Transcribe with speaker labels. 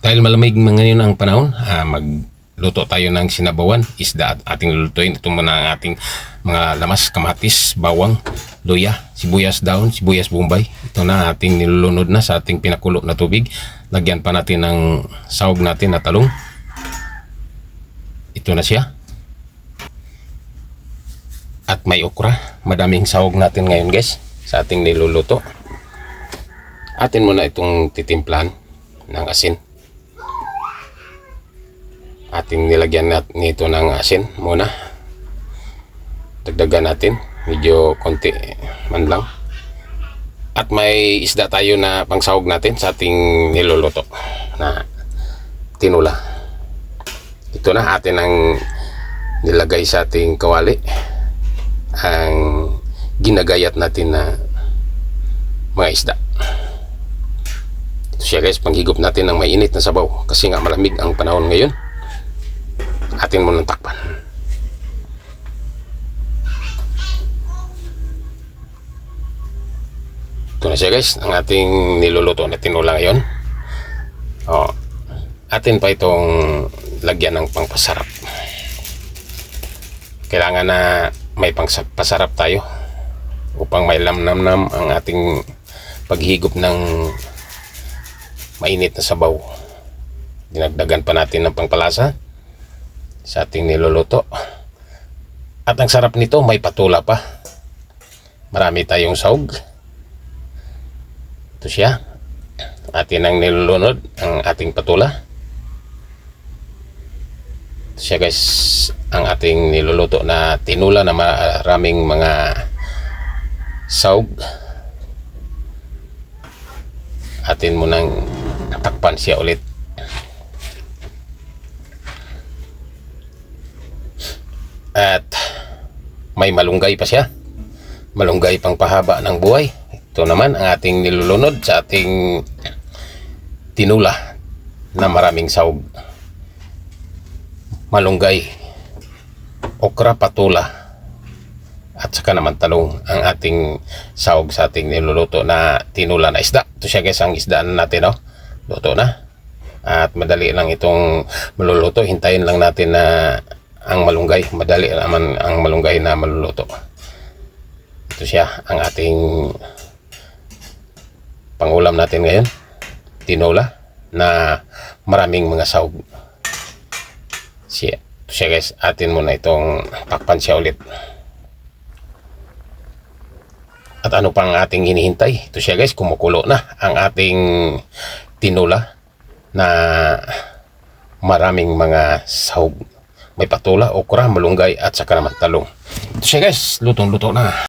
Speaker 1: Dahil malamig ngayon ang panahon, magluto tayo ng sinabawan, isda at ating lulutuin. Ito muna ang ating mga lamas, kamatis, bawang, luya, sibuyas daon, sibuyas bombay. Ito na ating nilulunod na sa ating pinakulo na tubig. Lagyan pa natin ng sahog natin na talong. Ito na siya. At may okra. Madaming sahog natin ngayon guys sa ating niluluto. Atin muna itong titimplahan ng asin. Ating nilagyan nito ng asin muna. Dagdagan natin medyo konti man lang. At may isda tayo na pangsahog natin sa ating niluluto na tinula. Ito na atin ang nilagay sa ating kawali, ang ginagayat natin na mga isda. Ito siya guys, panghigop natin ng mainit na sabaw kasi nga malamig ang panahon ngayon. Atin muna takpan. Ito na siya guys, ang ating niluluto na tinula ngayon. Atin pa itong lagyan ng pangpasarap. Kailangan na may pangpasarap tayo upang may lamnam-nam ang ating paghigop ng mainit na sabaw. Dinagdagan pa natin ng pangpalasa sa ating niluluto. At ang sarap nito, may patula pa. Marami tayong sahog. Ito siya. Atin ang nilulunod, ang ating patula. Ito siya guys, ang ating niluluto na tinula na maraming mga sahog. Atin munang takpan siya ulit. At may malunggay pa siya. Malunggay pang pahaba ng buhay. Ito naman ang ating nilulunod sa ating tinula na maraming sahog. Malunggay, okra, patula, at saka naman talong ang ating sahog sa ating niluluto na tinula na isda. Ito siya guys, ang isda natin, no? Luto na. At madali lang itong maluluto. Hintayin lang natin na ang malunggay, madali naman ang malunggay na maluluto. Ito siya, ang ating pangulam natin ngayon, tinola na maraming mga sahog. Ito siya guys, atin muna itong takpan siya ulit. At ano pang ating hinihintay? Ito siya guys, kumukulo na ang ating tinola na maraming mga sahog. May patula, okra, malunggay at saka naman talong. Ito siya guys, lutong-luto na.